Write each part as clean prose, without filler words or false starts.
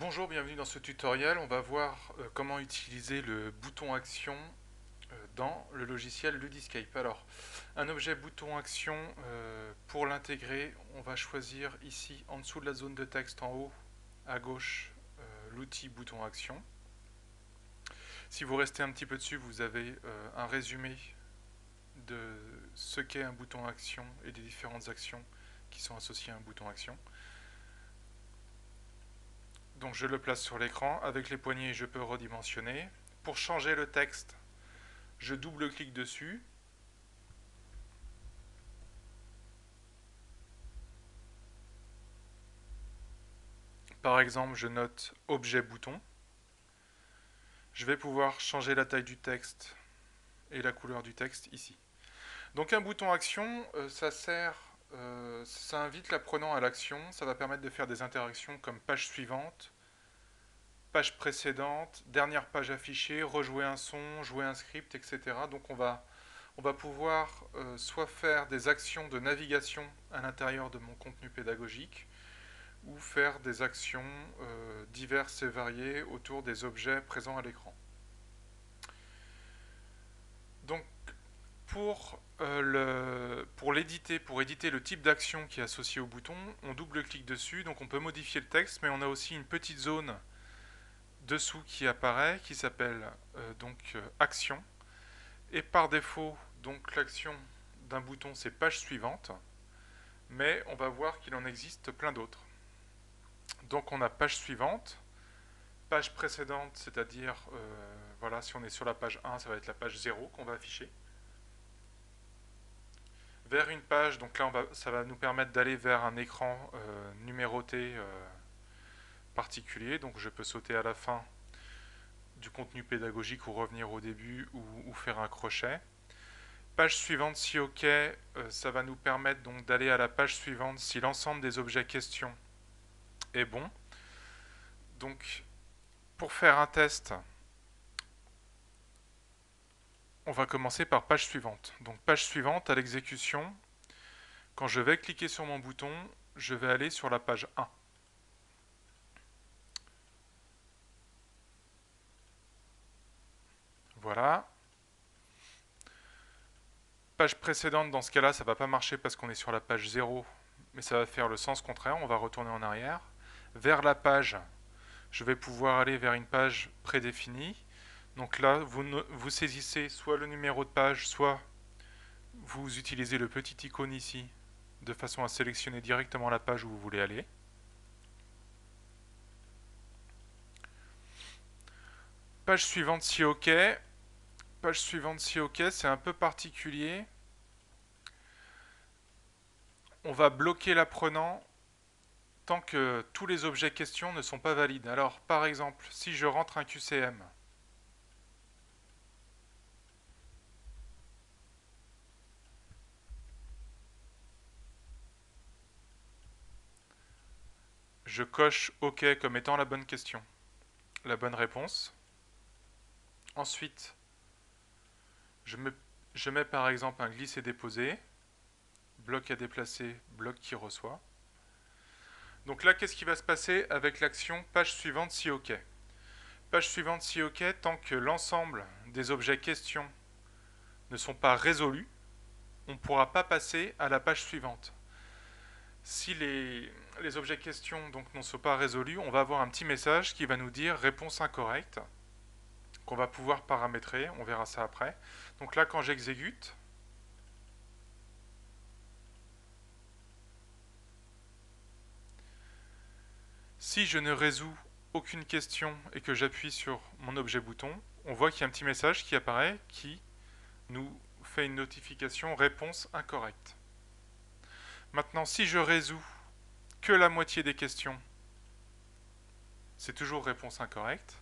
Bonjour, bienvenue dans ce tutoriel. On va voir comment utiliser le bouton action dans le logiciel Ludiscape. Alors, un objet bouton action, pour l'intégrer, on va choisir ici en dessous de la zone de texte en haut à gauche l'outil bouton action. Si vous restez un petit peu dessus, vous avez un résumé de ce qu'est un bouton action et des différentes actions qui sont associées à un bouton action. Donc je le place sur l'écran, avec les poignées je peux redimensionner. Pour changer le texte, je double-clique dessus. Par exemple, je note objet bouton. Je vais pouvoir changer la taille du texte et la couleur du texte ici. Donc un bouton action, ça invite l'apprenant à l'action, ça va permettre de faire des interactions comme page suivante, page précédente, dernière page affichée, rejouer un son, jouer un script, etc. Donc on va pouvoir soit faire des actions de navigation à l'intérieur de mon contenu pédagogique, ou faire des actions diverses et variées autour des objets présents à l'écran. Donc pour éditer le type d'action qui est associé au bouton, on double-clique dessus, donc on peut modifier le texte, mais on a aussi une petite zone dessous qui apparaît, qui s'appelle action. Et par défaut, donc l'action d'un bouton, c'est page suivante, mais on va voir qu'il en existe plein d'autres. Donc on a page suivante, page précédente, c'est-à-dire, voilà, si on est sur la page 1, ça va être la page 0 qu'on va afficher. Vers une page, donc là ça va nous permettre d'aller vers un écran numéroté particulier, donc je peux sauter à la fin du contenu pédagogique ou revenir au début ou faire un crochet. Page suivante si OK, ça va nous permettre donc d'aller à la page suivante si l'ensemble des objets questions est bon. Donc pour faire un test, on va commencer par page suivante. Donc page suivante à l'exécution, quand je vais cliquer sur mon bouton, je vais aller sur la page 1. Voilà. Page précédente, dans ce cas-là, ça ne va pas marcher parce qu'on est sur la page 0, mais ça va faire le sens contraire, on va retourner en arrière. Vers la page, je vais pouvoir aller vers une page prédéfinie. Donc là, vous saisissez soit le numéro de page, soit vous utilisez le petit icône ici, de façon à sélectionner directement la page où vous voulez aller. Page suivante si OK. Page suivante si OK, c'est un peu particulier. On va bloquer l'apprenant tant que tous les objets questions ne sont pas valides. Alors, par exemple, si je rentre un QCM, je coche OK comme étant la bonne question, la bonne réponse. Ensuite, je mets par exemple un glisser-déposer, bloc à déplacer, bloc qui reçoit. Donc là, qu'est-ce qui va se passer avec l'action page suivante si OK? Page suivante si OK, tant que l'ensemble des objets questions ne sont pas résolus, on ne pourra pas passer à la page suivante. Si les objets questions donc ne sont pas résolus, on va avoir un petit message qui va nous dire réponse incorrecte, qu'on va pouvoir paramétrer, on verra ça après. Donc là, quand j'exécute, si je ne résous aucune question et que j'appuie sur mon objet bouton, on voit qu'il y a un petit message qui apparaît qui nous fait une notification réponse incorrecte. Maintenant, si je résous que la moitié des questions, c'est toujours réponse incorrecte.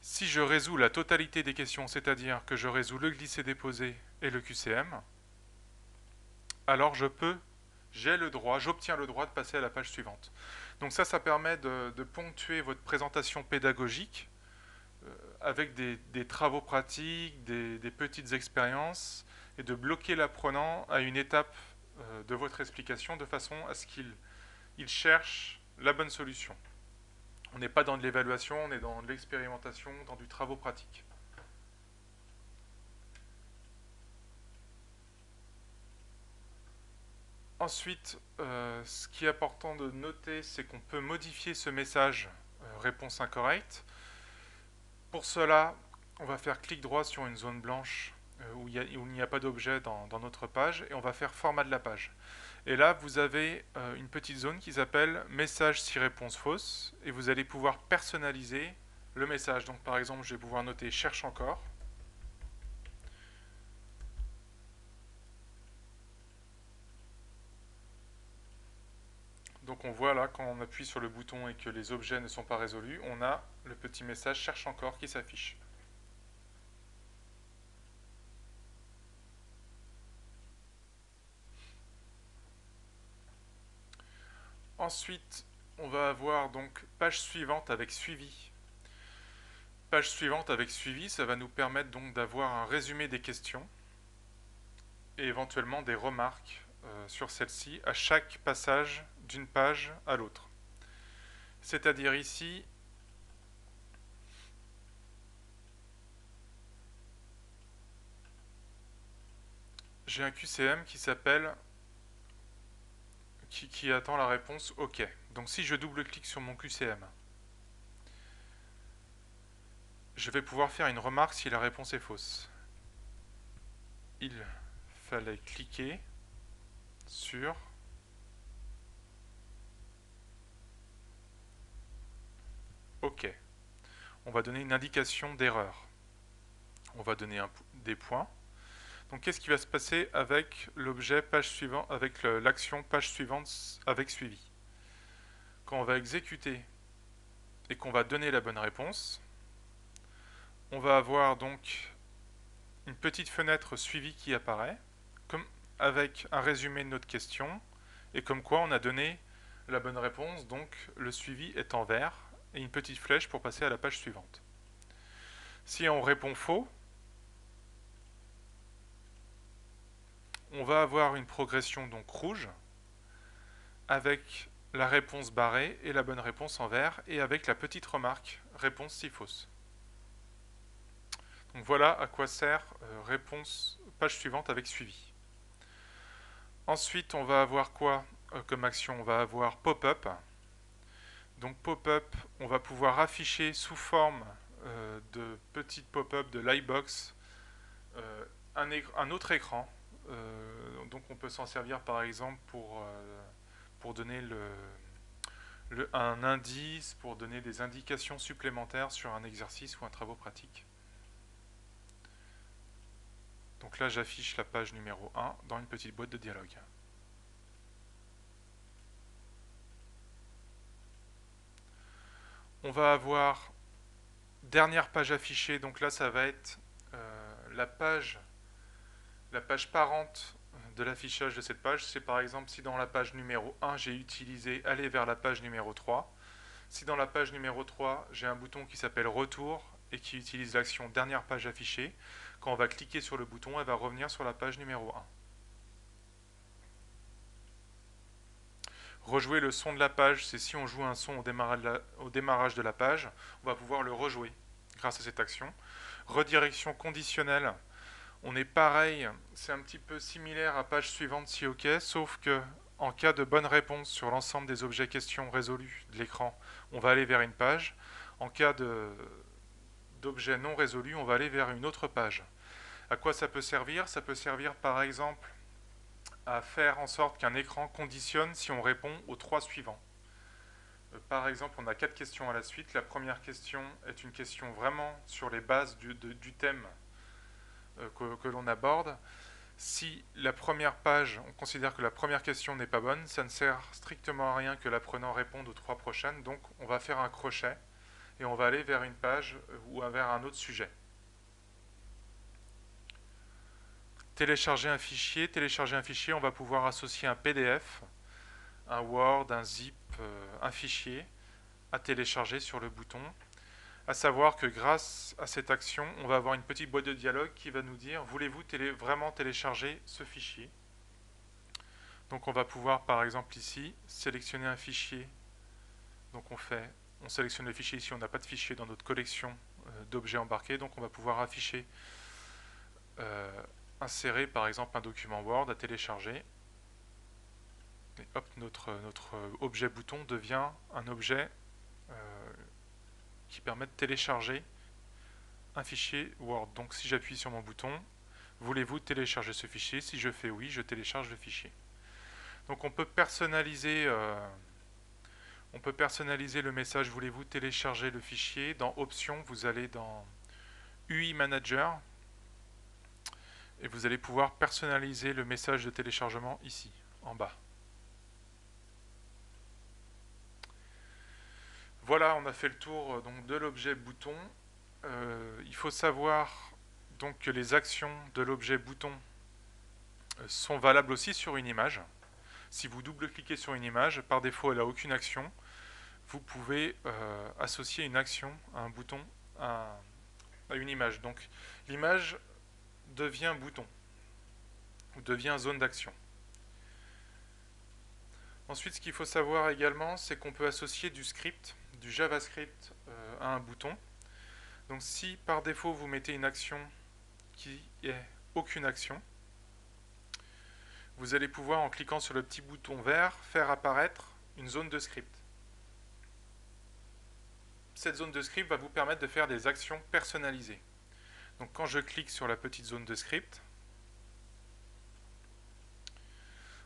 Si je résous la totalité des questions, c'est-à-dire que je résous le glisser-déposer et le QCM, alors j'obtiens le droit de passer à la page suivante. Donc ça permet de ponctuer votre présentation pédagogique avec des travaux pratiques, des petites expériences, et de bloquer l'apprenant à une étape de votre explication de façon à ce qu'il cherche la bonne solution. On n'est pas dans de l'évaluation, on est dans de l'expérimentation, dans du travaux pratique. Ensuite, ce qui est important de noter, c'est qu'on peut modifier ce message réponse incorrecte. Pour cela, on va faire clic droit sur une zone blanche où il n'y a pas d'objet dans notre page et on va faire format de la page. Et là, vous avez une petite zone qui s'appelle message si réponse fausse et vous allez pouvoir personnaliser le message. Donc par exemple, je vais pouvoir noter cherche encore. Donc on voit là, quand on appuie sur le bouton et que les objets ne sont pas résolus, on a le petit message cherche encore qui s'affiche. Ensuite, on va avoir donc page suivante avec suivi. Page suivante avec suivi, ça va nous permettre donc d'avoir un résumé des questions et éventuellement des remarques sur celle-ci à chaque passage d'une page à l'autre. C'est-à-dire ici, j'ai un QCM qui s'appelle qui attend la réponse OK. Donc si je double-clique sur mon QCM, je vais pouvoir faire une remarque si la réponse est fausse. Il fallait cliquer sur OK. On va donner une indication d'erreur. On va donner des points. Donc qu'est-ce qui va se passer avec l'objet page suivante, avec l'action page suivante avec suivi? Quand on va exécuter et qu'on va donner la bonne réponse, on va avoir donc une petite fenêtre suivi qui apparaît, comme avec un résumé de notre question, et comme quoi on a donné la bonne réponse, donc le suivi est en vert, et une petite flèche pour passer à la page suivante. Si on répond faux, on va avoir une progression donc rouge, avec la réponse barrée et la bonne réponse en vert, et avec la petite remarque réponse si fausse. Donc voilà à quoi sert réponse page suivante avec suivi. Ensuite, on va avoir quoi comme action? On va avoir pop-up. Donc pop-up, on va pouvoir afficher sous forme de petite pop-up de Lightbox un autre écran. Donc on peut s'en servir par exemple pour donner un indice, pour donner des indications supplémentaires sur un exercice ou un travaux pratique. Donc là j'affiche la page numéro 1 dans une petite boîte de dialogue. On va avoir dernière page affichée, donc là ça va être la page parente de l'affichage de cette page. C'est par exemple si dans la page numéro 1 j'ai utilisé aller vers la page numéro 3. Si dans la page numéro 3 j'ai un bouton qui s'appelle retour et qui utilise l'action dernière page affichée, quand on va cliquer sur le bouton, elle va revenir sur la page numéro 1. Rejouer le son de la page, c'est si on joue un son au démarrage de la page, on va pouvoir le rejouer grâce à cette action. Redirection conditionnelle, on est pareil, c'est un petit peu similaire à page suivante si OK, sauf que en cas de bonne réponse sur l'ensemble des objets questions résolus de l'écran, on va aller vers une page. En cas d'objets non résolus, on va aller vers une autre page. À quoi ça peut servir? Ça peut servir par exemple à faire en sorte qu'un écran conditionne si on répond aux 3 suivants. Par exemple, on a 4 questions à la suite. La première question est une question vraiment sur les bases du thème que l'on aborde. Si la première page, on considère que la première question n'est pas bonne, ça ne sert strictement à rien que l'apprenant réponde aux 3 prochaines, donc on va faire un crochet et on va aller vers une page ou vers un autre sujet. Télécharger un fichier, on va pouvoir associer un PDF, un Word, un zip, un fichier à télécharger sur le bouton. À savoir que grâce à cette action, on va avoir une petite boîte de dialogue qui va nous dire voulez-vous vraiment télécharger ce fichier? Donc on va pouvoir par exemple ici sélectionner un fichier. Donc on fait on sélectionne le fichier ici, on n'a pas de fichier dans notre collection d'objets embarqués, donc on va pouvoir afficher, insérer par exemple un document Word à télécharger. Et hop, notre objet bouton devient un objet qui permet de télécharger un fichier Word. Donc si j'appuie sur mon bouton, voulez-vous télécharger ce fichier? Si je fais oui, je télécharge le fichier. Donc on peut personnaliser le message voulez-vous télécharger le fichier. Dans options, vous allez dans UI Manager et vous allez pouvoir personnaliser le message de téléchargement ici, en bas. Voilà, on a fait le tour donc, de l'objet bouton. Il faut savoir donc que les actions de l'objet bouton sont valables aussi sur une image. Si vous double-cliquez sur une image, par défaut elle n'a aucune action, vous pouvez associer une action à un bouton, à une image. Donc l'image devient bouton, ou devient zone d'action. Ensuite, ce qu'il faut savoir également, c'est qu'on peut associer du script, du JavaScript à un bouton. Donc si par défaut vous mettez une action qui est aucune action, vous allez pouvoir, en cliquant sur le petit bouton vert, faire apparaître une zone de script. Cette zone de script va vous permettre de faire des actions personnalisées. Donc quand je clique sur la petite zone de script,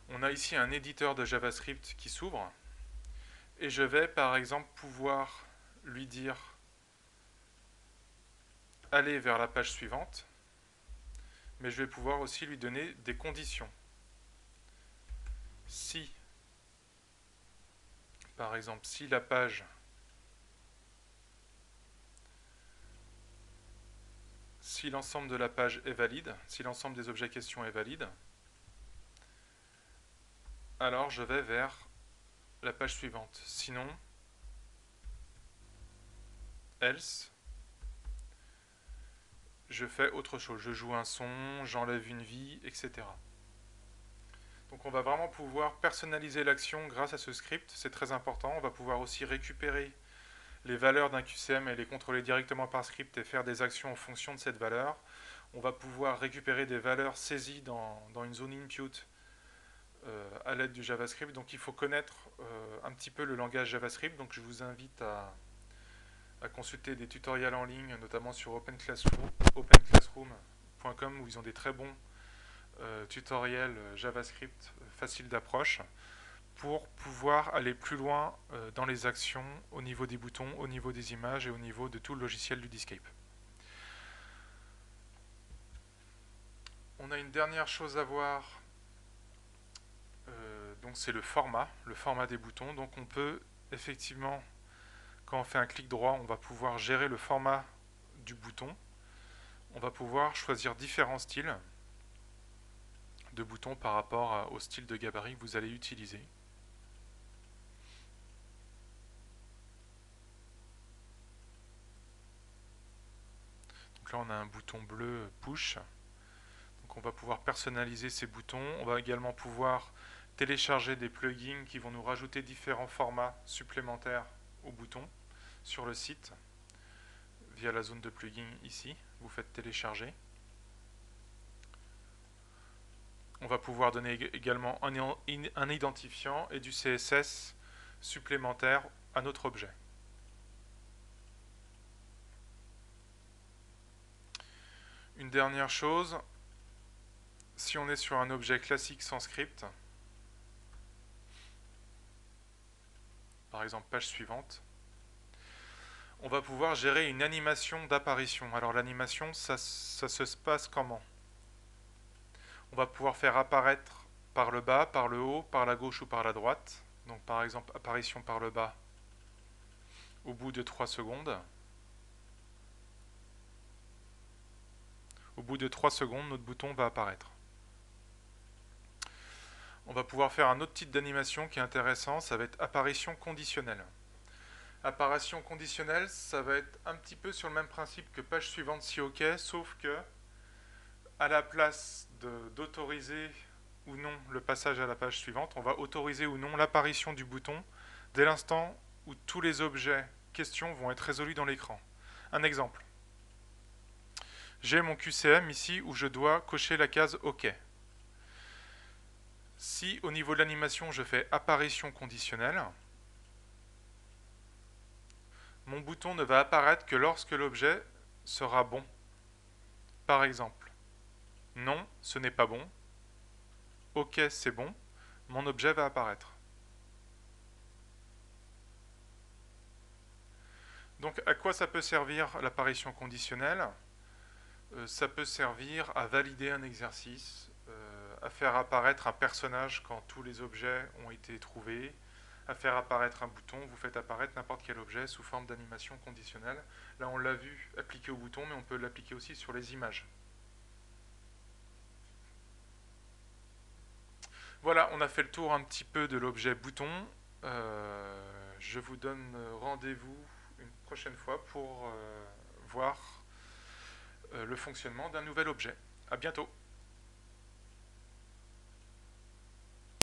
on a ici un éditeur de JavaScript qui s'ouvre et je vais par exemple pouvoir lui dire aller vers la page suivante, mais je vais pouvoir aussi lui donner des conditions. Si, par exemple, si la page si l'ensemble de la page est valide, si l'ensemble des objets questions est valide, alors je vais vers la page suivante. Sinon, else, je fais autre chose. Je joue un son, j'enlève une vie, etc. Donc on va vraiment pouvoir personnaliser l'action grâce à ce script. C'est très important. On va pouvoir aussi récupérer les valeurs d'un QCM et les contrôler directement par script et faire des actions en fonction de cette valeur. On va pouvoir récupérer des valeurs saisies dans une zone input à l'aide du JavaScript. Donc il faut connaître un petit peu le langage JavaScript. Donc je vous invite à consulter des tutoriels en ligne, notamment sur openclassroom.com où ils ont des très bons tutoriels JavaScript faciles d'approche pour pouvoir aller plus loin dans les actions au niveau des boutons, au niveau des images et au niveau de tout le logiciel du Discape. On a une dernière chose à voir, donc c'est le format des boutons. Donc on peut effectivement, quand on fait un clic droit, on va pouvoir gérer le format du bouton. On va pouvoir choisir différents styles de boutons par rapport au style de gabarit que vous allez utiliser. Donc là on a un bouton bleu push. Donc on va pouvoir personnaliser ces boutons. On va également pouvoir télécharger des plugins qui vont nous rajouter différents formats supplémentaires aux boutons sur le site via la zone de plugins ici. Vous faites télécharger. On va pouvoir donner également un identifiant et du CSS supplémentaire à notre objet. Une dernière chose, si on est sur un objet classique sans script, par exemple page suivante, on va pouvoir gérer une animation d'apparition. Alors l'animation, ça se passe comment? On va pouvoir faire apparaître par le bas, par le haut, par la gauche ou par la droite. Donc par exemple, apparition par le bas au bout de 3 secondes. Au bout de 3 secondes, notre bouton va apparaître. On va pouvoir faire un autre type d'animation qui est intéressant, ça va être apparition conditionnelle. Apparition conditionnelle, ça va être un petit peu sur le même principe que page suivante si OK, sauf que à la place d'autoriser ou non le passage à la page suivante, on va autoriser ou non l'apparition du bouton dès l'instant où tous les objets questions vont être résolues dans l'écran. Un exemple. J'ai mon QCM ici où je dois cocher la case OK. Si au niveau de l'animation je fais apparition conditionnelle, mon bouton ne va apparaître que lorsque l'objet sera bon. Par exemple, non, ce n'est pas bon. OK, c'est bon. Mon objet va apparaître. Donc à quoi ça peut servir l'apparition conditionnelle ? Ça peut servir à valider un exercice, à faire apparaître un personnage quand tous les objets ont été trouvés, à faire apparaître un bouton. Vous faites apparaître n'importe quel objet sous forme d'animation conditionnelle. Là, on l'a vu appliqué au bouton, mais on peut l'appliquer aussi sur les images. Voilà, on a fait le tour un petit peu de l'objet bouton. Je vous donne rendez-vous une prochaine fois pour voir le fonctionnement d'un nouvel objet. À bientôt.